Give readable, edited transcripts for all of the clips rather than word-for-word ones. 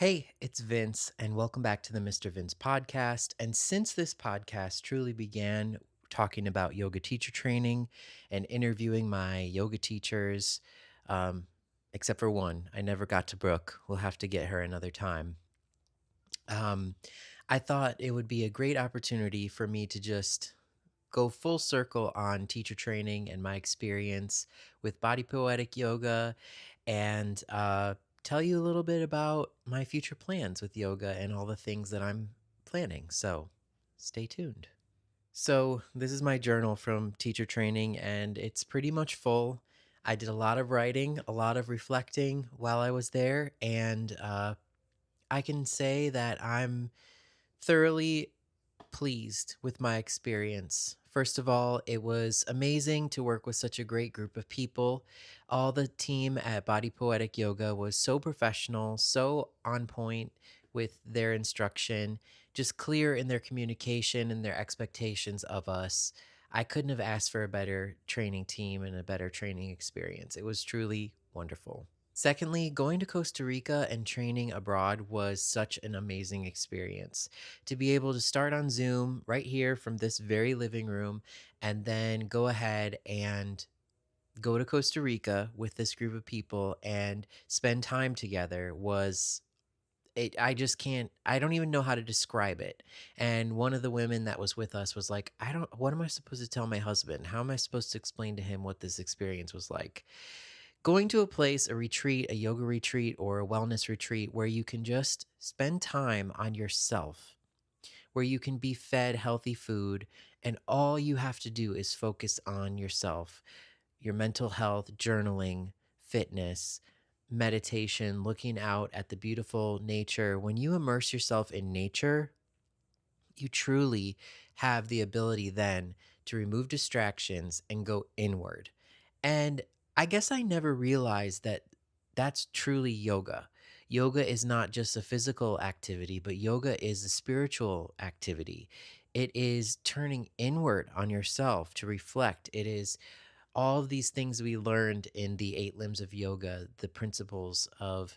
Hey, it's Vince, and welcome back to the MisterVince Podcast. And since this podcast truly began talking about yoga teacher training and interviewing my yoga teachers, um, except for one, I never got to Brooke. We'll have to get her another time. Um, I thought it would be a great opportunity for me to just go full circle on teacher training and my experience with body poetic yoga and tell you a little bit about my future plans with yoga and all the things that I'm planning. So stay tuned. So, this is my journal from teacher training, and it's pretty much full. I did a lot of writing, a lot of reflecting while I was there, and I can say that I'm thoroughly pleased with my experience. First of all, it was amazing to work with such a great group of people. All the team at Body Poetic Yoga was so professional, so on point with their instruction, just clear in their communication and their expectations of us. I couldn't have asked for a better training team and a better training experience. It was truly wonderful. Secondly, going to Costa Rica and training abroad was such an amazing experience. To be able to start on Zoom right here from this very living room and then go ahead and go to Costa Rica with this group of people and spend time together was I just can't, I don't even know how to describe it. And one of the women that was with us was like, I don't, what am I supposed to tell my husband? How am I supposed to explain to him what this experience was like? Going to a place, a retreat, a yoga retreat, or a wellness retreat where you can just spend time on yourself, where you can be fed healthy food, and all you have to do is focus on yourself, your mental health, journaling, fitness, meditation, looking out at the beautiful nature. When you immerse yourself in nature, you truly have the ability then to remove distractions and go inward. And I guess I never realized that that's truly yoga. Yoga is not just a physical activity, but yoga is a spiritual activity. It is turning inward on yourself to reflect. It is all of these things we learned in the eight limbs of yoga, the principles of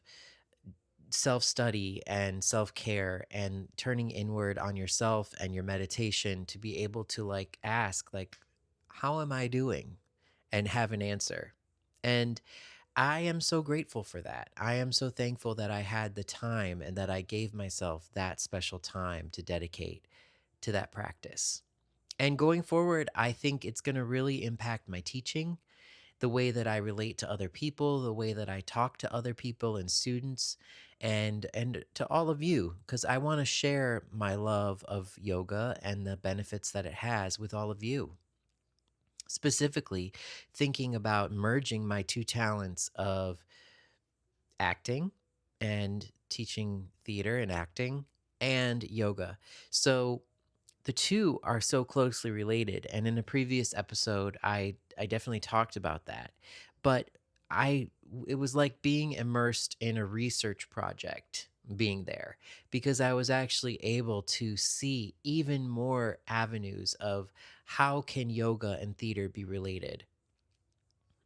self study and self care and turning inward on yourself and your meditation to be able to like ask, like, how am I doing? And have an answer. And I am so grateful for that. I am so thankful that I had the time and that I gave myself that special time to dedicate to that practice. And going forward, I think it's going to really impact my teaching, the way that I relate to other people, the way that I talk to other people and students, and to all of you, because I want to share my love of yoga and the benefits that it has with all of you. Specifically, thinking about merging my two talents of acting and teaching theater and acting and yoga. So the two are so closely related, and in a previous episode I definitely talked about that. But I it was like being immersed in a research project being there, because I was actually able to see even more avenues of how can yoga and theater be related.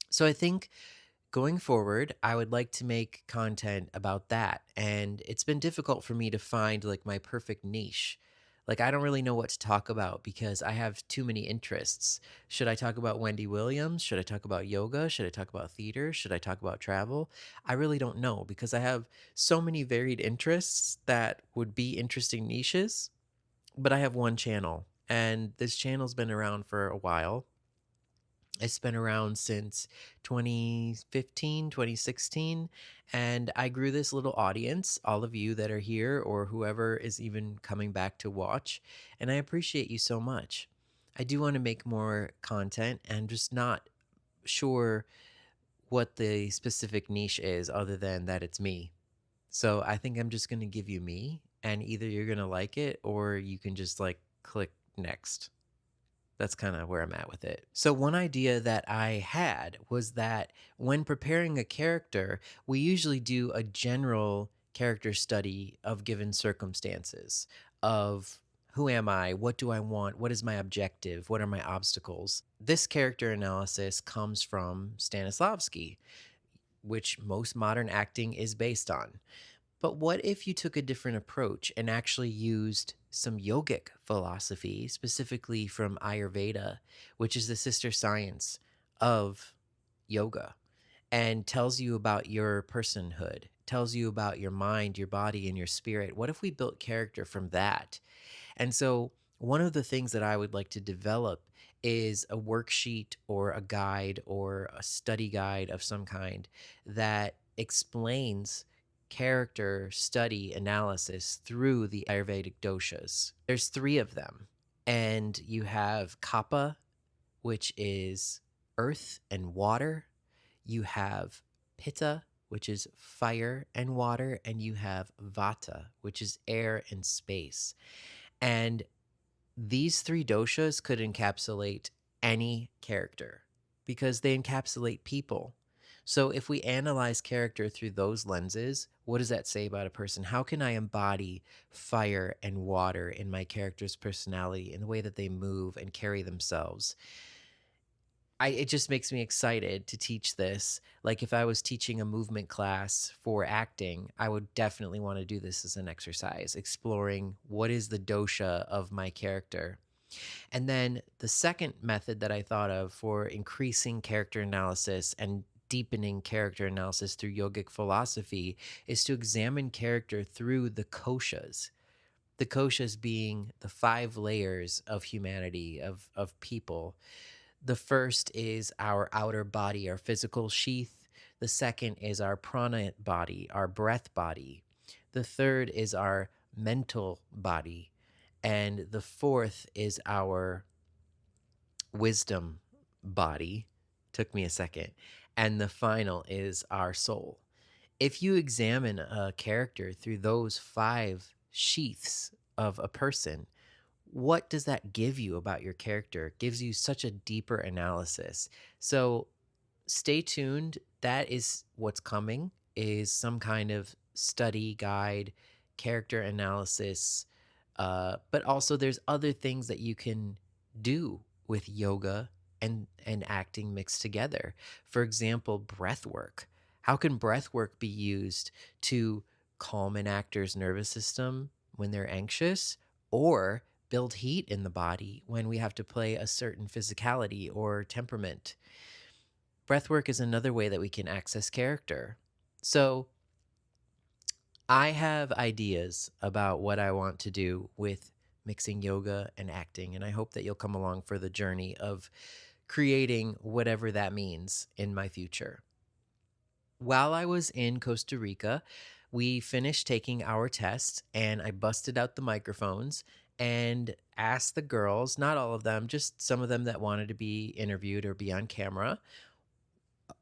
So I think going forward, I would like to make content about that. And it's been difficult for me to find like my perfect niche. Like, I don't really know what to talk about because I have too many interests. Should I talk about Wendy Williams? Should I talk about yoga? Should I talk about theater? Should I talk about travel? I really don't know because I have so many varied interests that would be interesting niches, but I have one channel and this channel's been around for a while. It's been around since 2015, 2016, and I grew this little audience, all of you that are here or whoever is even coming back to watch, and I appreciate you so much. I do want to make more content and just not sure what the specific niche is other than that it's me. So I think I'm just going to give you me, and either you're going to like it or you can just like click next. That's kind of where I'm at with it. So, one idea that I had was that when preparing a character, we usually do a general character study of given circumstances, of who am I? What do I want? What is my objective? What are my obstacles? This character analysis comes from Stanislavski, which most modern acting is based on. But what if you took a different approach and actually used some yogic philosophy, specifically from Ayurveda, which is the sister science of yoga, and tells you about your personhood, tells you about your mind, your body, and your spirit? What if we built character from that? And so, one of the things that I would like to develop is a worksheet or a guide or a study guide of some kind that explains character study analysis through the Ayurvedic doshas. There's three of them. And you have Kapha, which is earth and water. You have Pitta, which is fire and water. And you have Vata, which is air and space. And these three doshas could encapsulate any character because they encapsulate people. So if we analyze character through those lenses, what does that say about a person? How can I embody fire and water in my character's personality, in the way that they move and carry themselves? It just makes me excited to teach this. Like if I was teaching a movement class for acting, I would definitely want to do this as an exercise, exploring what is the dosha of my character. And then the second method that I thought of for increasing character analysis and deepening character analysis through yogic philosophy is to examine character through the koshas. The koshas being the 5 layers of humanity, of people. The first is our outer body, our physical sheath. The second is our prana body, our breath body. The third is our mental body. And the fourth is our wisdom body. Took me a second. And the final is our soul. If you examine a character through those 5 sheaths of a person, what does that give you about your character? It gives you such a deeper analysis. So stay tuned. That is what's coming, is some kind of study guide, character analysis. But also there's other things that you can do with yoga and acting mixed together. For example, breath work. How can breath work be used to calm an actor's nervous system when they're anxious, or build heat in the body when we have to play a certain physicality or temperament? Breathwork is another way that we can access character. So I have ideas about what I want to do with mixing yoga and acting, and I hope that you'll come along for the journey of creating whatever that means in my future. While I was in Costa Rica, we finished taking our test, and I busted out the microphones and asked the girls, not all of them, just some of them that wanted to be interviewed or be on camera,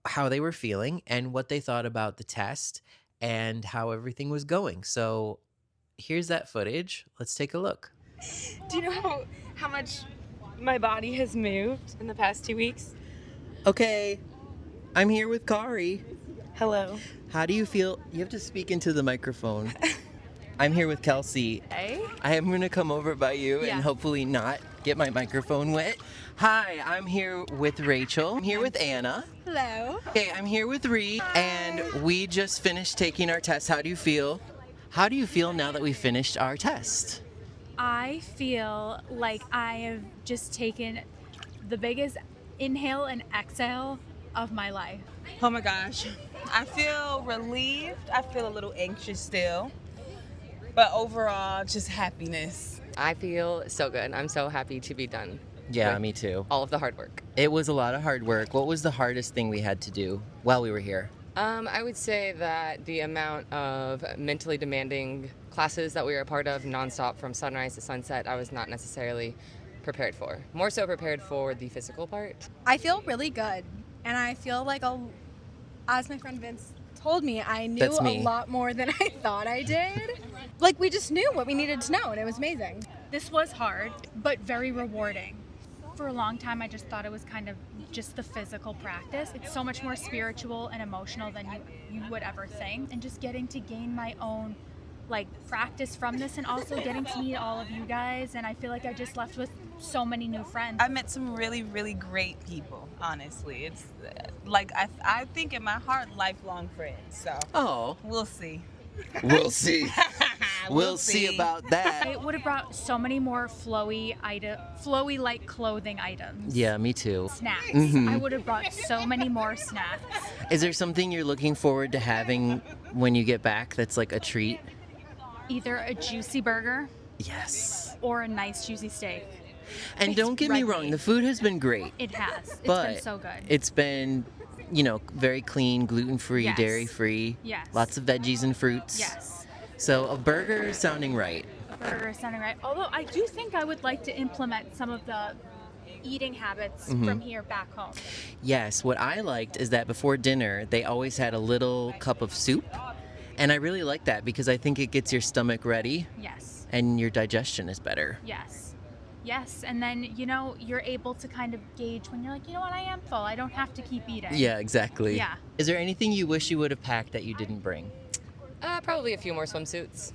how they were feeling and what they thought about the test and how everything was going. So here's that footage. Let's take a look. Do you know how much my body has moved in the past 2 weeks? Okay, I'm here with Kari. Hello. How do you feel? You have to speak into the microphone. I'm here with Kelsey. Hey. I am going to come over by you and hopefully not get my microphone wet. Hi, I'm here with Rachel. I'm here with Anna. Hello. Okay, I'm here with Reed, and we just finished taking our test. How do you feel? How do you feel now that we finished our test? I feel like I have just taken the biggest inhale and exhale of my life. Oh my gosh. I feel relieved. I feel a little anxious still. But overall, just happiness. I feel so good. I'm so happy to be done. Yeah, me too. All of the hard work. It was a lot of hard work. What was the hardest thing we had to do while we were here? I would say that the amount of mentally demanding classes that we were a part of nonstop from sunrise to sunset, I was not necessarily prepared for. More so prepared for the physical part. I feel really good. And I feel like, as my friend Vince told me, I knew That's a me. lot more than I thought I did. Like, we just knew what we needed to know, and it was amazing. This was hard, but very rewarding. For a long time, I just thought it was kind of just the physical practice. It's so much more spiritual and emotional than you would ever think. And just getting to gain my own practice from this, and also getting to meet all of you guys. And I feel like I just left with so many new friends. I met some really, really great people, honestly. It's like, I think in my heart, lifelong friends. So Oh, we'll see. We'll see. We'll see see. about that. I would have brought so many more flowy like clothing items. Yeah, me too. Snacks. Mhm. I would have brought so many more snacks. Is there something you're looking forward to having when you get back that's like a treat? Either a juicy burger Yes. or a nice juicy steak. And It's don't get me red wrong, meat. the food has been great. It has. It's but been so good. It's been, very clean, gluten-free, Yes. dairy-free. Yes. Lots of veggies and fruits. Yes. So a burger is sounding right. A burger is sounding right. Although I do think I would like to implement some of the eating habits from here back home. Yes, what I liked is that before dinner, they always had a little cup of soup. And I really like that because I think it gets your stomach ready Yes. and your digestion is better. Yes. Yes. And then, you're able to kind of gauge when you're like, you know what, I am full. I don't have to keep eating. Yeah, exactly. Yeah. Is there anything you wish you would have packed that you didn't bring? Probably a few more swimsuits.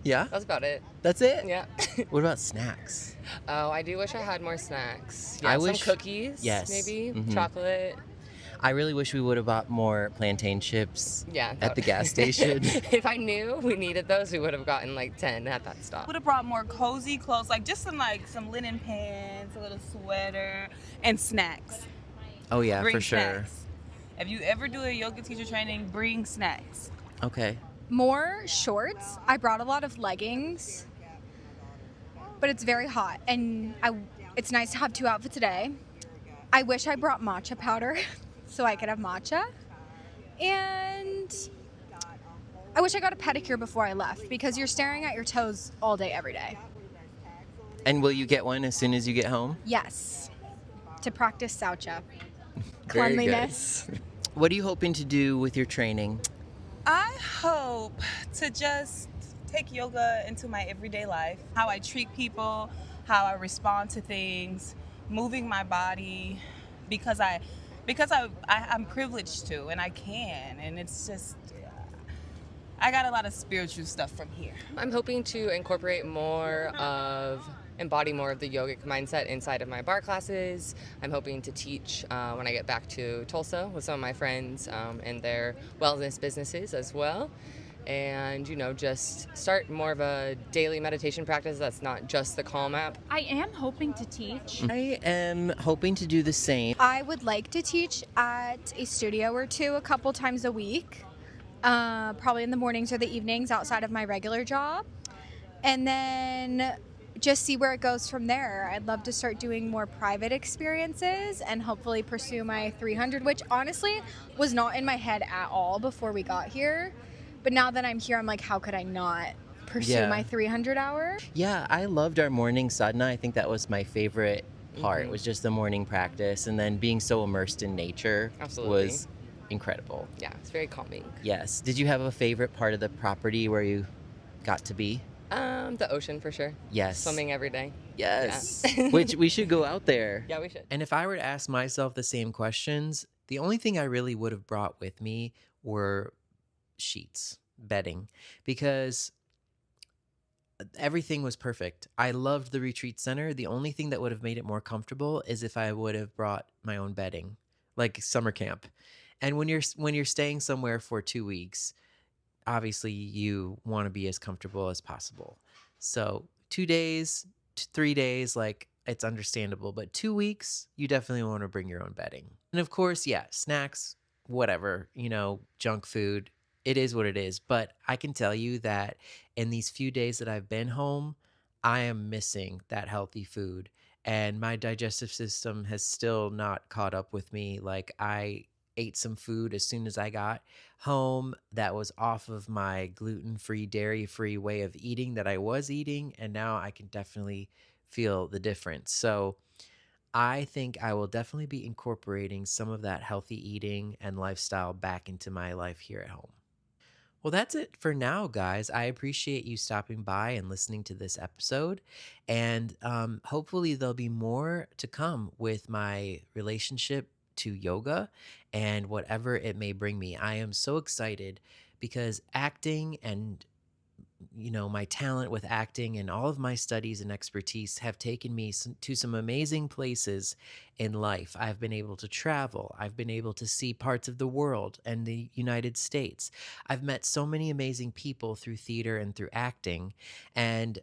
Yeah? That's about it. That's it? Yeah. What about snacks? Oh, I do wish I had more snacks. I Yeah, wish- some cookies. yes. Maybe Mhm. chocolate. I really wish we would have bought more plantain chips Yeah. at the gas station. If I knew we needed those, we would have gotten like 10 at that stop. Would have brought more cozy clothes, like just some linen pants, a little sweater, and snacks. Oh, yeah, Bring for sure. snacks. If you ever do a yoga teacher training, bring snacks. Okay. More shorts. I brought a lot of leggings, but it's very hot, and it's nice to have 2 outfits a day. I wish I brought matcha powder so I could have matcha, and I wish I got a pedicure before I left because you're staring at your toes all day, every day. And will you get one as soon as you get home? Yes, to practice saucha, Very good. cleanliness. What are you hoping to do with your training? I hope to just take yoga into my everyday life, how I treat people, how I respond to things, moving my body, because I'm privileged to, and I can, and it's just, I got a lot of spiritual stuff from here. I'm hoping to embody more of the yogic mindset inside of my bar classes. I'm hoping to teach when I get back to Tulsa with some of my friends and their wellness businesses as well. And, just start more of a daily meditation practice that's not just the Calm app. I am hoping to teach. I am hoping to do the same. I would like to teach at a studio or two a couple times a week, probably in the mornings or the evenings outside of my regular job, and then just see where it goes from there. I'd love to start doing more private experiences and hopefully pursue my 300, which honestly was not in my head at all before we got here. But now that I'm here, I'm like, how could I not pursue Yeah. my 300 hour? Yeah, I loved our morning sadhana. I think that was my favorite part, was just the morning practice. And then being so immersed in nature Absolutely. was incredible. Yeah, it's very calming. Yes. Did you have a favorite part of the property where you got to be? The ocean for sure. Yes. Swimming every day. Yes. Yeah. Which we should go out there. Yeah, we should. And if I were to ask myself the same questions, the only thing I really would have brought with me were sheets, bedding, because everything was perfect. I loved the retreat center. The only thing that would have made it more comfortable is if I would have brought my own bedding, like summer camp. And when you're staying somewhere for 2 weeks, obviously you want to be as comfortable as possible. So 2 days, 3 days, like it's understandable, but 2 weeks, you definitely want to bring your own bedding. And of course, yeah, snacks, whatever, junk food, it is what it is. But I can tell you that in these few days that I've been home, I am missing that healthy food. And my digestive system has still not caught up with me. Like I ate some food as soon as I got home that was off of my gluten-free, dairy-free way of eating that I was eating. And now I can definitely feel the difference. So I think I will definitely be incorporating some of that healthy eating and lifestyle back into my life here at home. Well, that's it for now, guys. I appreciate you stopping by and listening to this episode. And hopefully there'll be more to come with my relationship to yoga and whatever it may bring me. I am so excited because acting and my talent with acting and all of my studies and expertise have taken me to some amazing places in life. I've been able to travel. I've been able to see parts of the world and the United States. I've met so many amazing people through theater and through acting. And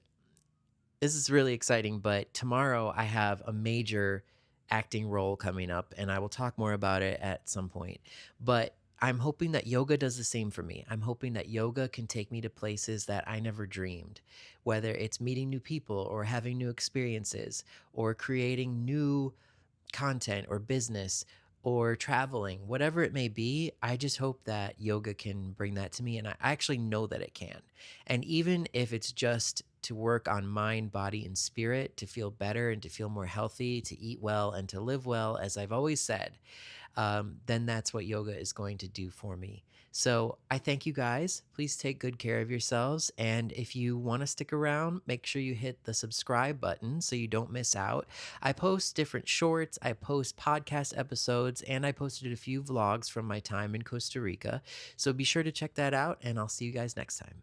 this is really exciting, but tomorrow I have a major acting role coming up, and I will talk more about it at some point. But I'm hoping that yoga does the same for me. I'm hoping that yoga can take me to places that I never dreamed, whether it's meeting new people or having new experiences or creating new content or business or traveling, whatever it may be. I just hope that yoga can bring that to me. And I actually know that it can. And even if it's just to work on mind, body, and spirit to feel better and to feel more healthy, to eat well and to live well, as I've always said, then that's what yoga is going to do for me. So I thank you guys. Please take good care of yourselves. And if you want to stick around, make sure you hit the subscribe button so you don't miss out. I post different shorts, I post podcast episodes, and I posted a few vlogs from my time in Costa Rica. So be sure to check that out, and I'll see you guys next time.